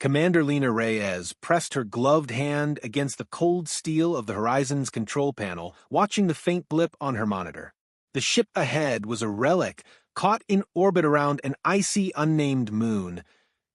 Commander Lena Reyes pressed her gloved hand against the cold steel of the Horizon's control panel, watching the faint blip on her monitor. The ship ahead was a relic, caught in orbit around an icy, unnamed moon,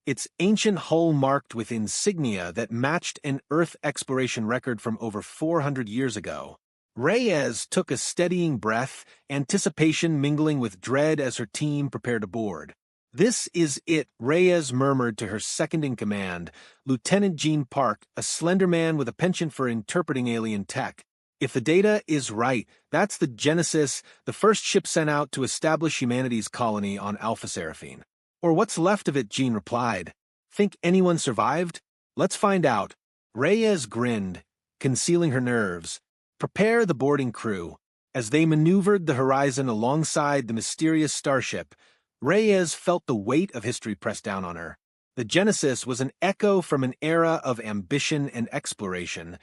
its ancient hull marked with insignia that matched an Earth exploration record from over 400 years ago. Reyes took a steadying breath, anticipation mingling with dread as her team prepared to board. "This is it," Reyes murmured to her second-in-command, Lieutenant Gene Park, a slender man with a penchant for interpreting alien tech. "If the data is right, that's the Genesis, the first ship sent out to establish humanity's colony on Alpha Seraphine." "Or what's left of it," Gene replied. "Think anyone survived? Let's find out." Reyes grinned, concealing her nerves. "Prepare the boarding crew." As they maneuvered the Horizon alongside the mysterious Starship, Reyes felt the weight of history press down on her. The Genesis was an echo from an era of ambition and exploration,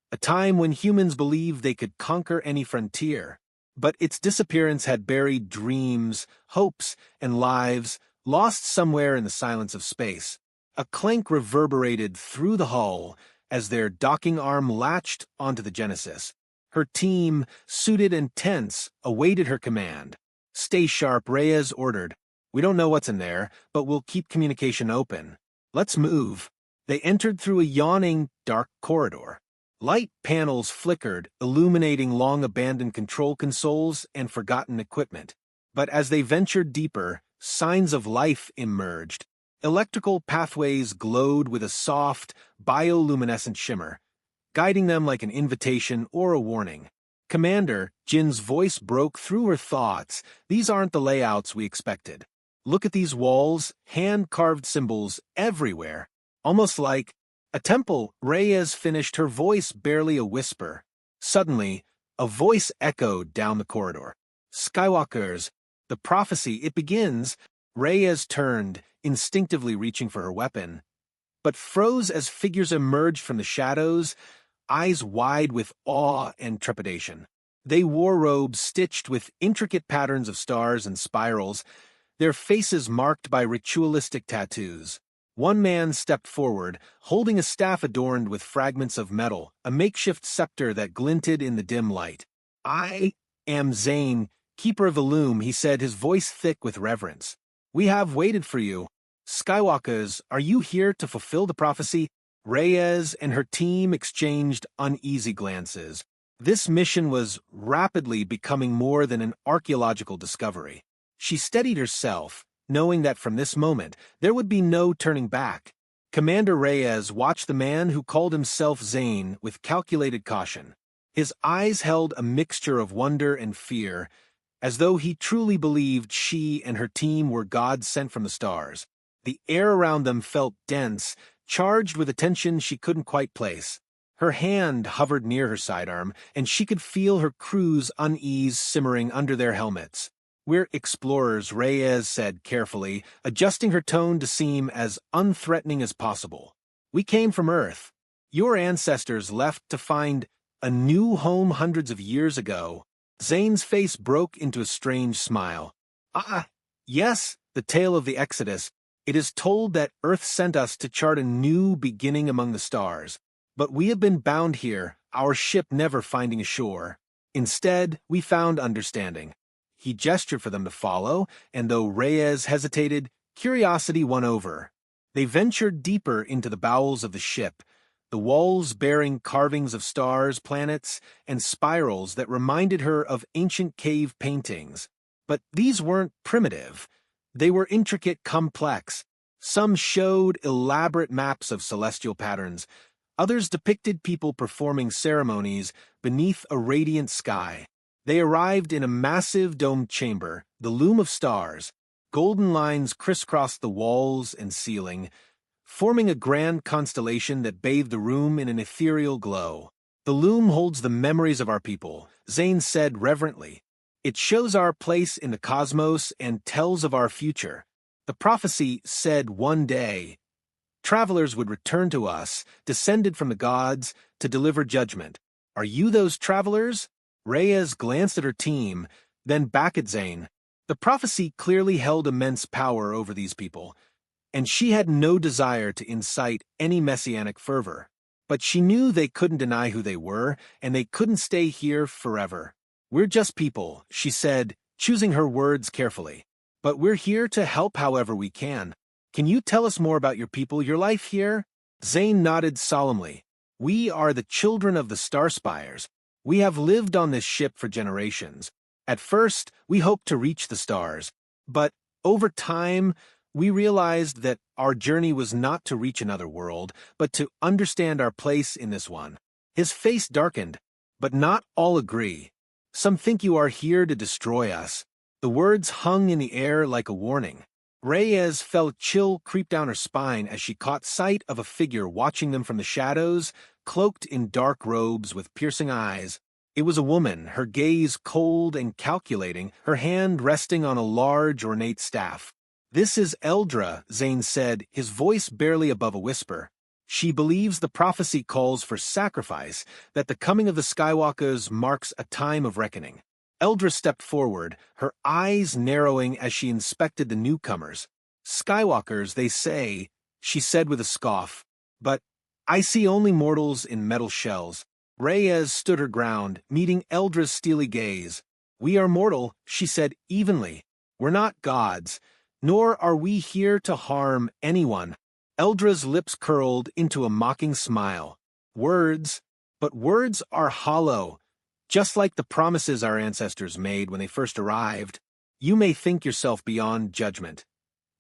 a time when humans believed they could conquer any frontier. But its disappearance had buried dreams, hopes, and lives, lost somewhere in the silence of space. A clank reverberated through the hull as their docking arm latched onto the Genesis. Her team, suited and tense, awaited her command. "Stay sharp," Reyes ordered. "We don't know what's in there, but we'll keep communication open. Let's move." They entered through a yawning, dark corridor. Light panels flickered, illuminating long-abandoned control consoles and forgotten equipment. But as they ventured deeper, signs of life emerged. Electrical pathways glowed with a soft, bioluminescent shimmer, guiding them like an invitation or a warning. "Commander," Jin's voice broke through her thoughts, "these aren't the layouts we expected. Look at these walls, hand-carved symbols everywhere. Almost like a temple." Reyes finished, her voice barely a whisper. Suddenly, a voice echoed down the corridor. "Skywalkers, the prophecy, it begins." Reyes turned, instinctively reaching for her weapon, but froze as figures emerged from the shadows, eyes wide with awe and trepidation. They wore robes stitched with intricate patterns of stars and spirals, their faces marked by ritualistic tattoos. One man stepped forward, holding a staff adorned with fragments of metal, a makeshift scepter that glinted in the dim light. "I am Zane, keeper of the loom," he said, his voice thick with reverence. "We have waited for you. Skywalkers, are you here to fulfill the prophecy?" Reyes and her team exchanged uneasy glances. This mission was rapidly becoming more than an archaeological discovery. She steadied herself, knowing that from this moment there would be no turning back. Commander Reyes watched the man who called himself Zane with calculated caution. His eyes held a mixture of wonder and fear, as though he truly believed she and her team were gods sent from the stars. The air around them felt dense, charged with a tension she couldn't quite place. Her hand hovered near her sidearm, and she could feel her crew's unease simmering under their helmets. "We're explorers," Reyes said carefully, adjusting her tone to seem as unthreatening as possible. "We came from Earth. Your ancestors left to find a new home hundreds of years ago." Zane's face broke into a strange smile. "Ah, yes, the tale of the Exodus. It is told that Earth sent us to chart a new beginning among the stars. But we have been bound here, our ship never finding a shore. Instead, we found understanding." He gestured for them to follow, and though Reyes hesitated, curiosity won over. They ventured deeper into the bowels of the ship, the walls bearing carvings of stars, planets, and spirals that reminded her of ancient cave paintings. But these weren't primitive. They were intricate, complex. Some showed elaborate maps of celestial patterns. Others depicted people performing ceremonies beneath a radiant sky. They arrived in a massive domed chamber, the loom of stars. Golden lines crisscrossed the walls and ceiling, forming a grand constellation that bathed the room in an ethereal glow. "The loom holds the memories of our people," Zane said reverently. "It shows our place in the cosmos and tells of our future. The prophecy said one day travelers would return to us, descended from the gods, to deliver judgment. Are you those travelers?" Reyes glanced at her team, then back at Zane. The prophecy clearly held immense power over these people. and she had no desire to incite any messianic fervor. But she knew they couldn't deny who they were, and they couldn't stay here forever. "We're just people," she said, choosing her words carefully. "But we're here to help however we can. Can you tell us more about your people, your life here?" Zane nodded solemnly. "We are the children of the Starspires. We have lived on this ship for generations. At first, we hoped to reach the stars. But over time, we realized that our journey was not to reach another world, but to understand our place in this one." His face darkened, but not all agree. "Some think you are here to destroy us." The words hung in the air like a warning. Reyes felt a chill creep down her spine as she caught sight of a figure watching them from the shadows, cloaked in dark robes with piercing eyes. It was a woman, her gaze cold and calculating, her hand resting on a large, ornate staff. "This is Eldra," Zane said, his voice barely above a whisper. "She believes the prophecy calls for sacrifice, that the coming of the Skywalkers marks a time of reckoning." Eldra stepped forward, her eyes narrowing as she inspected the newcomers. "Skywalkers, they say," she said with a scoff. "But I see only mortals in metal shells." Reyes stood her ground, meeting Eldra's steely gaze. "We are mortal," she said evenly. "We're not gods, nor are we here to harm anyone." Eldra's lips curled into a mocking smile. "Words, but words are hollow, just like the promises our ancestors made when they first arrived. You may think yourself beyond judgment,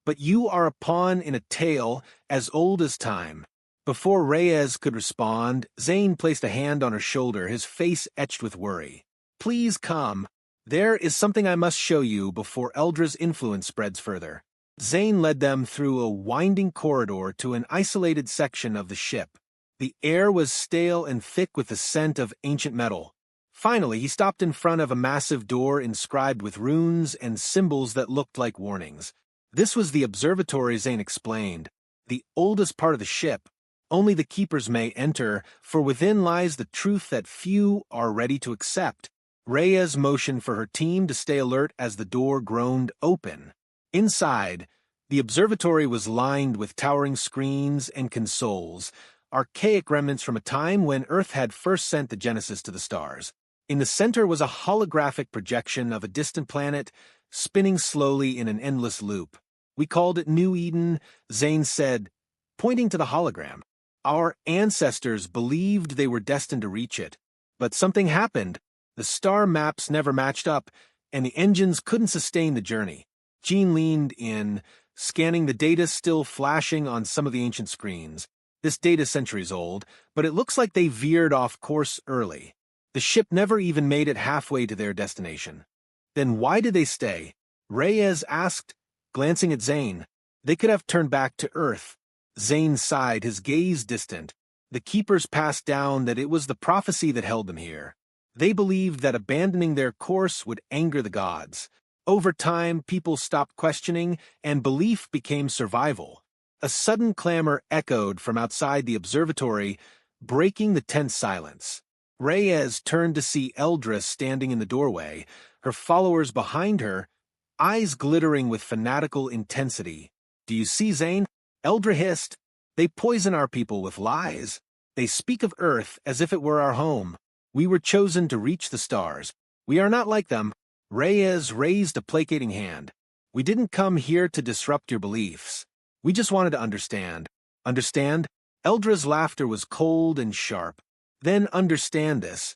but you are a pawn in a tale as old as time." Before Reyes could respond, Zane placed a hand on her shoulder, his face etched with worry. "Please come. There is something I must show you before Eldra's influence spreads further." Zane led them through a winding corridor to an isolated section of the ship. The air was stale and thick with the scent of ancient metal. Finally, he stopped in front of a massive door inscribed with runes and symbols that looked like warnings. This was the observatory, Zane explained, the oldest part of the ship. Only the keepers may enter, for within lies the truth that few are ready to accept. Reyes motioned for her team to stay alert as the door groaned open. Inside, the observatory was lined with towering screens and consoles, archaic remnants from a time when Earth had first sent the Genesis to the stars. In the center was a holographic projection of a distant planet, spinning slowly in an endless loop. "We called it New Eden," Zane said, pointing to the hologram. "Our ancestors believed they were destined to reach it. But something happened. The star maps never matched up, and the engines couldn't sustain the journey." Jean leaned in, scanning the data still flashing on some of the ancient screens. "This data's centuries old, but it looks like they veered off course early. The ship never even made it halfway to their destination." "Then why did they stay?" Reyes asked, glancing at Zane. "They could have turned back to Earth." Zane sighed, his gaze distant. "The keepers passed down that it was the prophecy that held them here. They believed that abandoning their course would anger the gods. Over time, people stopped questioning, and belief became survival." A sudden clamor echoed from outside the observatory, breaking the tense silence. Reyes turned to see Eldra standing in the doorway, her followers behind her, eyes glittering with fanatical intensity. "Do you see, Zane?" Eldra hissed. "They poison our people with lies. They speak of Earth as if it were our home. We were chosen to reach the stars. We are not like them." Reyes raised a placating hand. "We didn't come here to disrupt your beliefs. We just wanted to understand." "Understand?" Eldra's laughter was cold and sharp. "Then understand this.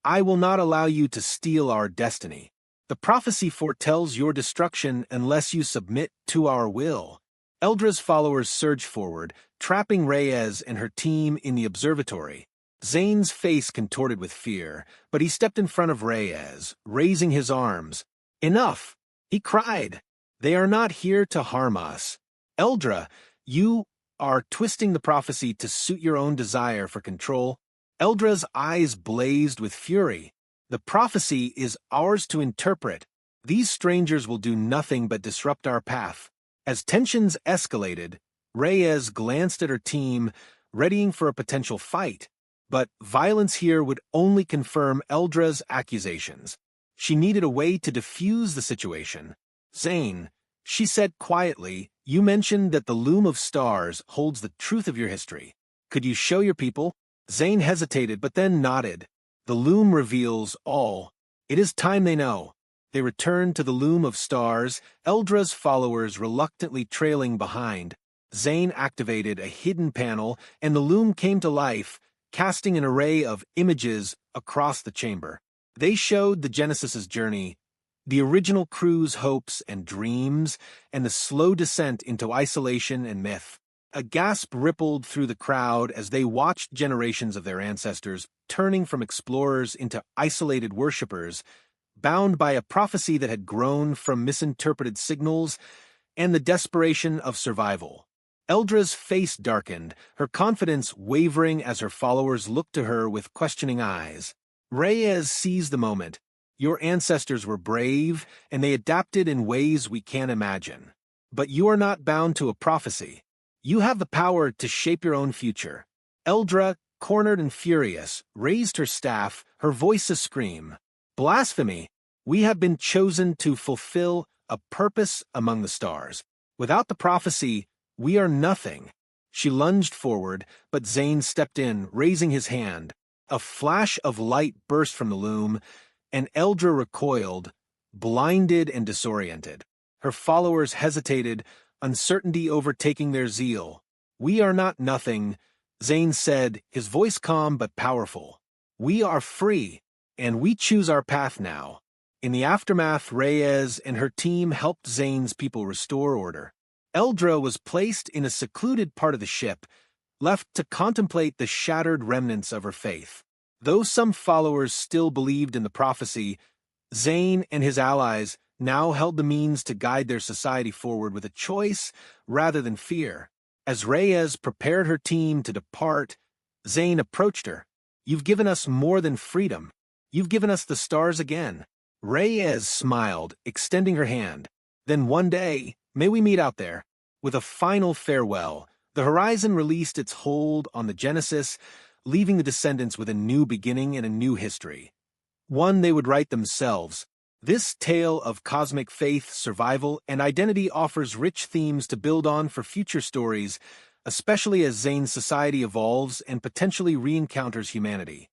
I will not allow you to steal our destiny. The prophecy foretells your destruction unless you submit to our will." Eldra's followers surged forward, trapping Reyes and her team in the observatory. Zane's face contorted with fear, but he stepped in front of Reyes, raising his arms. "Enough!" he cried. "They are not here to harm us. Eldra, you are twisting the prophecy to suit your own desire for control." Eldra's eyes blazed with fury. "The prophecy is ours to interpret. These strangers will do nothing but disrupt our path." As tensions escalated, Reyes glanced at her team, readying for a potential fight. But violence here would only confirm Eldra's accusations. She needed a way to defuse the situation. "Zane, She said quietly, "You mentioned that the loom of stars holds the truth of your history. Could you show your people?" Zane hesitated but then nodded. "The loom reveals all. It is time they know." They returned to the loom of stars, Eldra's followers reluctantly trailing behind. Zane activated a hidden panel, and the loom came to life, casting an array of images across the chamber. They showed the Genesis's journey, the original crew's hopes and dreams, and the slow descent into isolation and myth. A gasp rippled through the crowd as they watched generations of their ancestors turning from explorers into isolated worshippers, bound by a prophecy that had grown from misinterpreted signals and the desperation of survival. Eldra's face darkened, her confidence wavering as her followers looked to her with questioning eyes. Reyes seized the moment. "Your ancestors were brave, and they adapted in ways we can't imagine. But you are not bound to a prophecy. You have the power to shape your own future." Eldra, cornered and furious, raised her staff, her voice a scream. "Blasphemy! We have been chosen to fulfill a purpose among the stars. Without the prophecy, we are nothing." She lunged forward, but Zane stepped in, raising his hand. A flash of light burst from the loom, and Eldra recoiled, blinded and disoriented. Her followers hesitated, uncertainty overtaking their zeal. "We are not nothing," Zane said, his voice calm but powerful. "We are free, and we choose our path now." In the aftermath, Reyes and her team helped Zane's people restore order. Eldra was placed in a secluded part of the ship, left to contemplate the shattered remnants of her faith. Though some followers still believed in the prophecy, Zane and his allies now held the means to guide their society forward with a choice rather than fear. As Reyes prepared her team to depart, Zane approached her. "You've given us more than freedom. You've given us the stars again." Reyes smiled, extending her hand. "Then one day, may we meet out there." With a final farewell, the Horizon released its hold on the Genesis, leaving the descendants with a new beginning and a new history. One they would write themselves. This tale of cosmic faith, survival, and identity offers rich themes to build on for future stories, especially as Zane's society evolves and potentially re-encounters humanity.